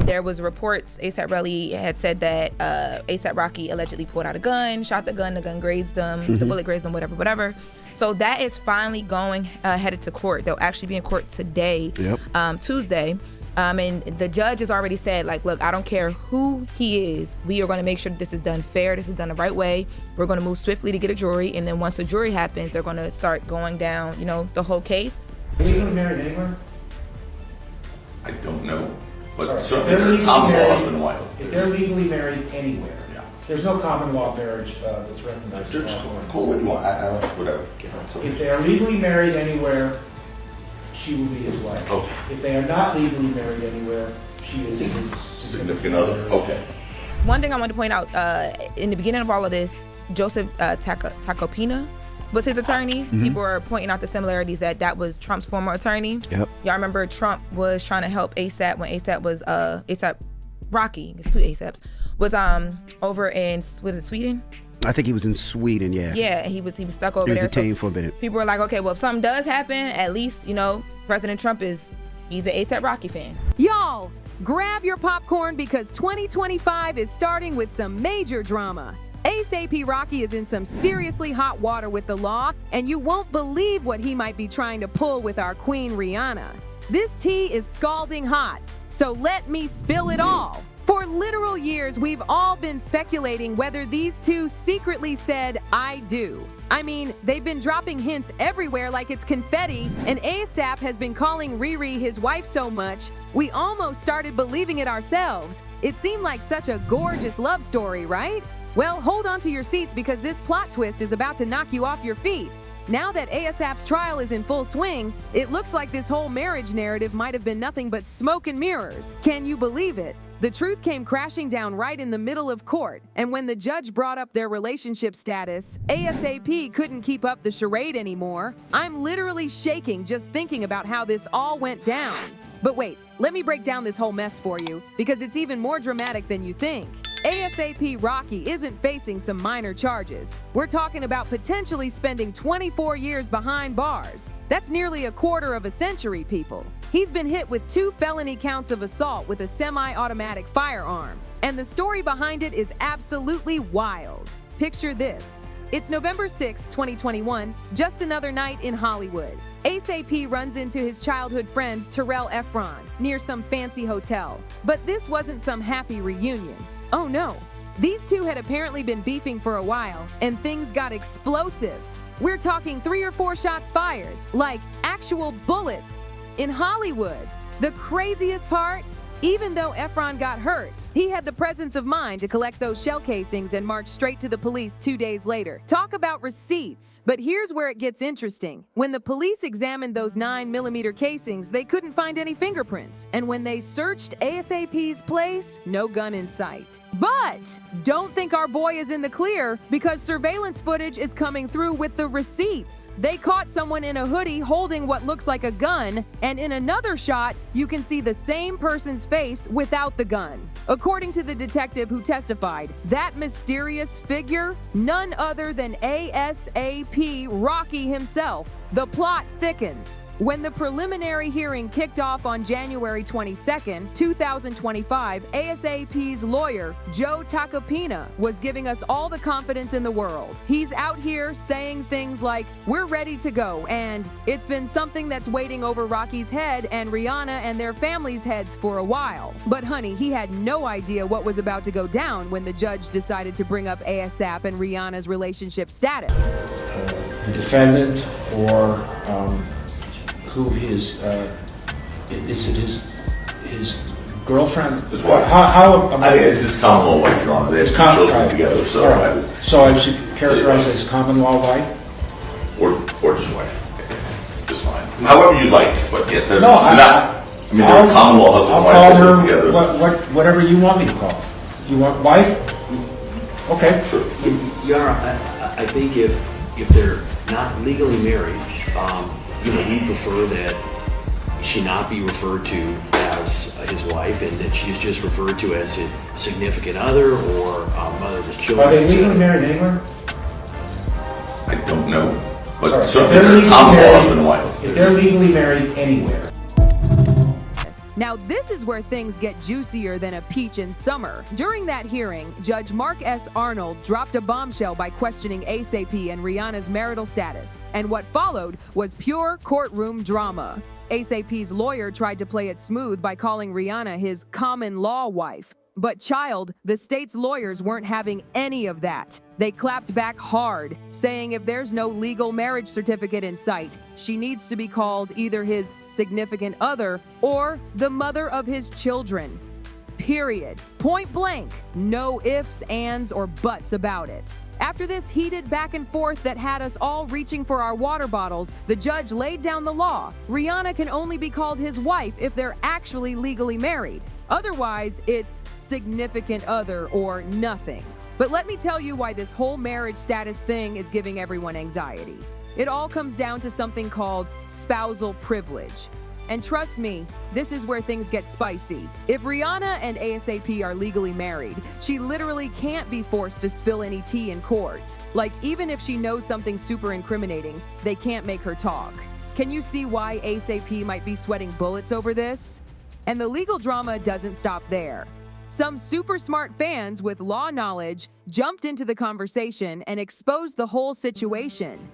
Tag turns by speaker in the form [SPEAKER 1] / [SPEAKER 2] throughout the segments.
[SPEAKER 1] there was reports, A$AP Rocky had said that A$AP Rocky allegedly pulled out a gun, shot the gun grazed them, the bullet grazed them, whatever. So that is finally going headed to court. They'll actually be in court today, Tuesday. And the judge has already said, like, look, I don't care who he is. We are going to make sure that this is done fair. This is done the right way. We're going to move swiftly to get a jury. And then once the jury happens, they're going to start going down, the whole case.
[SPEAKER 2] Are they legally married anywhere?
[SPEAKER 3] I don't know. But certainly they're common law husband and wife.
[SPEAKER 2] If they're legally married anywhere, there's no common law marriage that's recognized.
[SPEAKER 3] Call what you want. I don't, whatever.
[SPEAKER 2] If they are legally married anywhere, she will be his wife.
[SPEAKER 3] Okay.
[SPEAKER 2] If they are not legally married anywhere, she is his
[SPEAKER 3] significant other. Okay.
[SPEAKER 1] One thing I want to point out, in the beginning of all of this, Joseph Tacopina was his attorney. People are pointing out the similarities that was Trump's former attorney. Y'all remember Trump was trying to help A$AP when A$AP was A$AP Rocky, it's two A$APs, was over in Sweden?
[SPEAKER 4] I think he was in Sweden, yeah.
[SPEAKER 1] Yeah, he was stuck over there.
[SPEAKER 4] He was detained for a minute.
[SPEAKER 1] People were like, okay, well, if something does happen, at least, President Trump he's an A$AP Rocky fan.
[SPEAKER 5] Y'all, grab your popcorn because 2025 is starting with some major drama. A$AP Rocky is in some seriously hot water with the law, and you won't believe what he might be trying to pull with our queen Rihanna. This tea is scalding hot, so let me spill it all. For literal years, we've all been speculating whether these two secretly said, I do. I mean, they've been dropping hints everywhere like it's confetti, and A$AP has been calling Riri his wife so much, we almost started believing it ourselves. It seemed like such a gorgeous love story, right? Well, hold on to your seats because this plot twist is about to knock you off your feet. Now that A$AP's trial is in full swing, it looks like this whole marriage narrative might have been nothing but smoke and mirrors. Can you believe it? The truth came crashing down right in the middle of court, and when the judge brought up their relationship status, A$AP couldn't keep up the charade anymore. I'm literally shaking just thinking about how this all went down. But wait, let me break down this whole mess for you, because it's even more dramatic than you think. A$AP Rocky isn't facing some minor charges. We're talking about potentially spending 24 years behind bars. That's nearly a quarter of a century, people. He's been hit with 2 felony counts of assault with a semi-automatic firearm. And the story behind it is absolutely wild. Picture this. It's November 6, 2021, just another night in Hollywood. A$AP runs into his childhood friend Terrell Efron near some fancy hotel. But this wasn't some happy reunion. Oh no, these two had apparently been beefing for a while, and things got explosive. We're talking 3 or 4 shots fired, like actual bullets, in Hollywood. The craziest part? Even though Efron got hurt, he had the presence of mind to collect those shell casings and march straight to the police 2 days later. Talk about receipts. But here's where it gets interesting. When the police examined those 9mm casings, they couldn't find any fingerprints. And when they searched A$AP's place, no gun in sight. But don't think our boy is in the clear, because surveillance footage is coming through with the receipts. They caught someone in a hoodie holding what looks like a gun, and in another shot, you can see the same person's face without the gun. According to the detective who testified, that mysterious figure, none other than A$AP Rocky himself. The plot thickens. When the preliminary hearing kicked off on January 22nd, 2025, A$AP's lawyer, Joe Tacopina, was giving us all the confidence in the world. He's out here saying things like, we're ready to go, and it's been something that's waiting over Rocky's head and Rihanna and their families' heads for a while. But honey, he had no idea what was about to go down when the judge decided to bring up A$AP and Rihanna's relationship status.
[SPEAKER 2] The defendant or who his girlfriend?
[SPEAKER 3] His wife.
[SPEAKER 2] How
[SPEAKER 3] I think it's his common law wife, Your Honor. They have 2 children together, so
[SPEAKER 2] right. So I should characterize it as common law wife?
[SPEAKER 3] Or just wife. Just fine. However you like, but yes, they're
[SPEAKER 2] no,
[SPEAKER 3] not. They're common law husband and wife.
[SPEAKER 2] I'll call her whatever you want me to call her. You want wife? Okay.
[SPEAKER 6] Your Honor, I think if they're not legally married, we prefer that she not be referred to as his wife and that she is just referred to as his significant other or mother of his children.
[SPEAKER 2] Are they legally married anywhere?
[SPEAKER 3] I don't know, but certainly they're common law husband and wife.
[SPEAKER 2] If they're legally married anywhere.
[SPEAKER 5] Now, this is where things get juicier than a peach in summer. During that hearing, Judge Mark S. Arnold dropped a bombshell by questioning ASAP and Rihanna's marital status, and what followed was pure courtroom drama. ASAP's lawyer tried to play it smooth by calling Rihanna his common-law wife. But child, the state's lawyers weren't having any of that. They clapped back hard, saying if there's no legal marriage certificate in sight, she needs to be called either his significant other or the mother of his children. Period. Point blank. No ifs, ands, or buts about it. After this heated back and forth that had us all reaching for our water bottles, the judge laid down the law. Rihanna can only be called his wife if they're actually legally married. Otherwise, it's significant other or nothing. But let me tell you why this whole marriage status thing is giving everyone anxiety. It all comes down to something called spousal privilege. And trust me, this is where things get spicy. If Rihanna and ASAP are legally married, she literally can't be forced to spill any tea in court. Like, even if she knows something super incriminating, they can't make her talk. Can you see why ASAP might be sweating bullets over this? And the legal drama doesn't stop there. Some super smart fans with law knowledge jumped into the conversation and exposed the whole situation.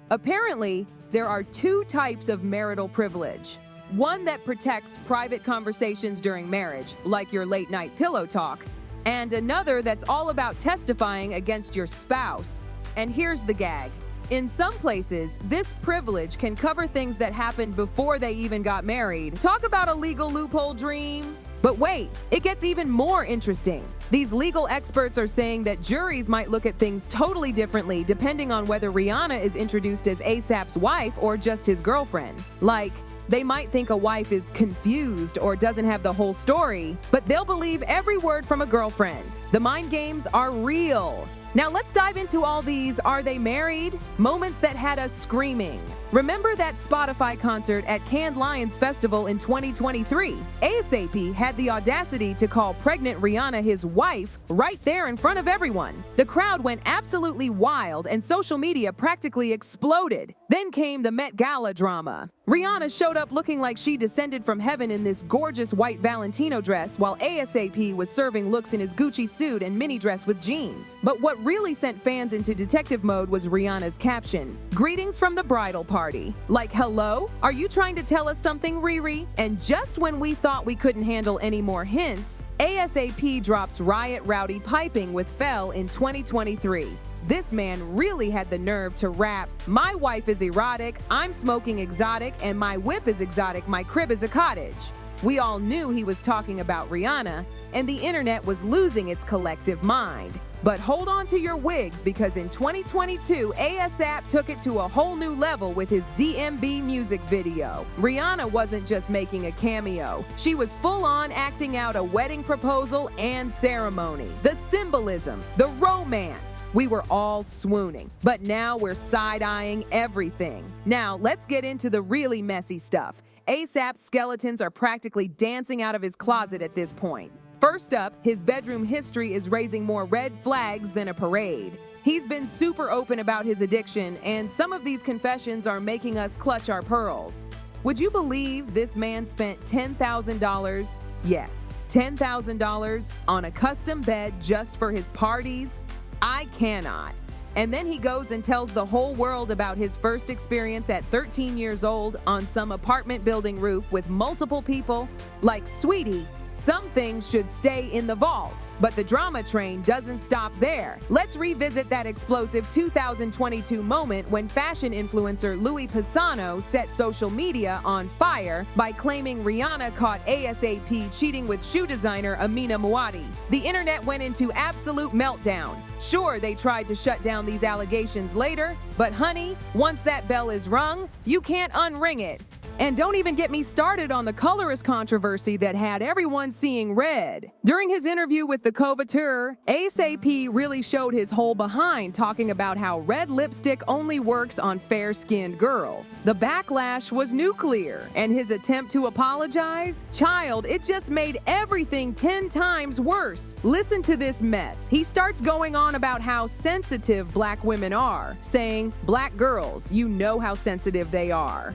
[SPEAKER 5] Apparently, there are two types of marital privilege. One that protects private conversations during marriage, like your late-night pillow talk, and another that's all about testifying against your spouse. And here's the gag. In some places, this privilege can cover things that happened before they even got married. Talk about a legal loophole dream. But wait, it gets even more interesting. These legal experts are saying that juries might look at things totally differently depending on whether Rihanna is introduced as ASAP's wife or just his girlfriend. Like, they might think a wife is confused or doesn't have the whole story, but they'll believe every word from a girlfriend. The mind games are real. Now let's dive into all these "are they married?" moments that had us screaming. Remember that Spotify concert at Cannes Lions Festival in 2023? ASAP had the audacity to call pregnant Rihanna his wife right there in front of everyone. The crowd went absolutely wild and social media practically exploded. Then came the Met Gala drama. Rihanna showed up looking like she descended from heaven in this gorgeous white Valentino dress, while ASAP was serving looks in his Gucci suit and mini dress with jeans. But what really sent fans into detective mode was Rihanna's caption. "Greetings from the bridal party." Like, hello? Are you trying to tell us something, Riri? And just when we thought we couldn't handle any more hints, ASAP drops Riot Rowdy Piping with Fell in 2023. This man really had the nerve to rap, "My wife is erotic, I'm smoking exotic, and my whip is exotic, my crib is a cottage." We all knew he was talking about Rihanna, and the internet was losing its collective mind. But hold on to your wigs, because in 2022, ASAP took it to a whole new level with his DMB music video. Rihanna wasn't just making a cameo. She was full-on acting out a wedding proposal and ceremony. The symbolism, the romance. We were all swooning. But now we're side-eyeing everything. Now, let's get into the really messy stuff. ASAP's skeletons are practically dancing out of his closet at this point. First up, his bedroom history is raising more red flags than a parade. He's been super open about his addiction, and some of these confessions are making us clutch our pearls. Would you believe this man spent $10,000? Yes, $10,000 on a custom bed just for his parties? I cannot. And then he goes and tells the whole world about his first experience at 13 years old on some apartment building roof with multiple people. Like, sweetie, some things should stay in the vault. But the drama train doesn't stop there. Let's revisit that explosive 2022 moment when fashion influencer Louis Pisano set social media on fire by claiming Rihanna caught ASAP cheating with shoe designer Amina Muaddi. The internet went into absolute meltdown. Sure, they tried to shut down these allegations later, but honey, once that bell is rung, you can't unring it. And don't even get me started on the colorist controversy that had everyone seeing red. During his interview with the Coveteur, ASAP really showed his whole behind, talking about how red lipstick only works on fair-skinned girls. The backlash was nuclear, and his attempt to apologize? Child, it just made everything 10 times worse. Listen to this mess. He starts going on about how sensitive black women are, saying, "Black girls, you know how sensitive they are."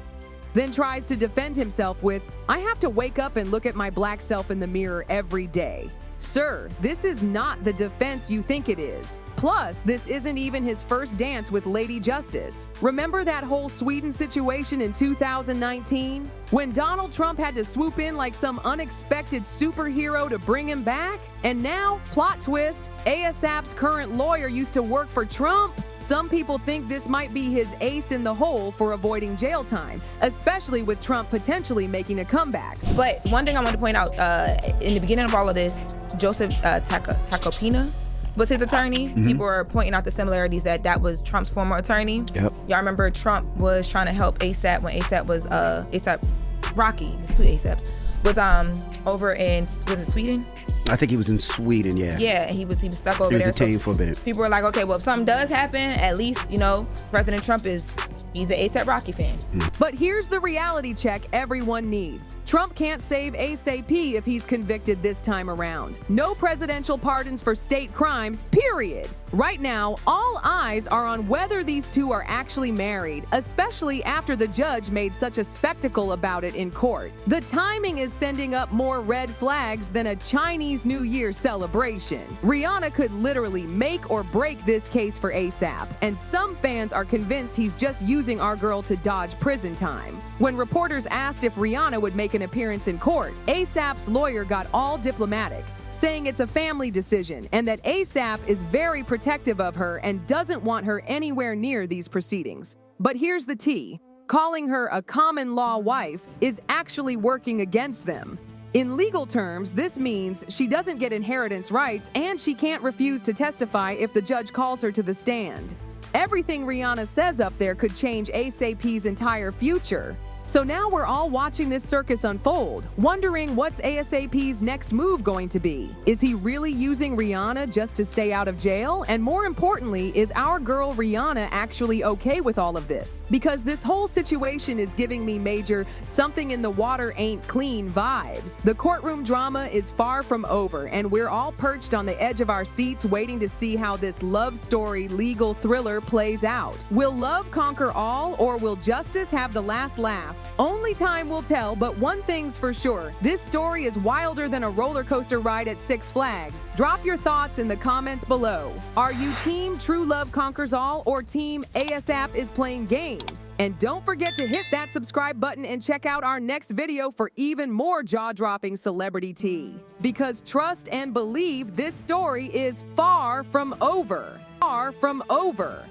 [SPEAKER 5] then tries to defend himself with, "I have to wake up and look at my black self in the mirror every day." Sir, this is not the defense you think it is. Plus, this isn't even his first dance with Lady Justice. Remember that whole Sweden situation in 2019? When Donald Trump had to swoop in like some unexpected superhero to bring him back? And now, plot twist, ASAP's current lawyer used to work for Trump. Some people think this might be his ace in the hole for avoiding jail time, especially with Trump potentially making a comeback.
[SPEAKER 1] But one thing I want to point out, in the beginning of all of this, Joseph Tacopina was his attorney. People were pointing out the similarities that was Trump's former attorney.
[SPEAKER 4] Yep.
[SPEAKER 1] Y'all remember Trump was trying to help ASAP when ASAP was ASAP Rocky, it's two ASAPs, was over in, was it Sweden?
[SPEAKER 4] I think he was in Sweden, yeah.
[SPEAKER 1] Yeah, he was stuck over
[SPEAKER 4] He was
[SPEAKER 1] there.
[SPEAKER 4] detained for a minute.
[SPEAKER 1] People were like, okay, well, if something does happen, at least, President Trump he's an ASAP Rocky fan.
[SPEAKER 5] But here's the reality check everyone needs. Trump can't save ASAP if he's convicted this time around. No presidential pardons for state crimes, period. Right now, all eyes are on whether these two are actually married, especially after the judge made such a spectacle about it in court. The timing is sending up more red flags than a Chinese New Year celebration. Rihanna could literally make or break this case for ASAP, and some fans are convinced he's just using our girl to dodge prison time. When reporters asked if Rihanna would make an appearance in court, ASAP's lawyer got all diplomatic, saying it's a family decision and that ASAP is very protective of her and doesn't want her anywhere near these proceedings. But here's the tea. Calling her a common law wife is actually working against them. In legal terms, this means she doesn't get inheritance rights and she can't refuse to testify if the judge calls her to the stand. Everything Rihanna says up there could change ASAP's entire future. So now we're all watching this circus unfold, wondering what's ASAP's next move going to be. Is he really using Rihanna just to stay out of jail? And more importantly, is our girl Rihanna actually okay with all of this? Because this whole situation is giving me major something in the water ain't clean vibes. The courtroom drama is far from over, and we're all perched on the edge of our seats waiting to see how this love story legal thriller plays out. Will love conquer all, or will justice have the last laugh? Only time will tell, but one thing's for sure. This story is wilder than a roller coaster ride at Six Flags. Drop your thoughts in the comments below. Are you team True Love Conquers All or team ASAP is playing games? And don't forget to hit that subscribe button and check out our next video for even more jaw-dropping celebrity tea. Because trust and believe, this story is far from over. Far from over.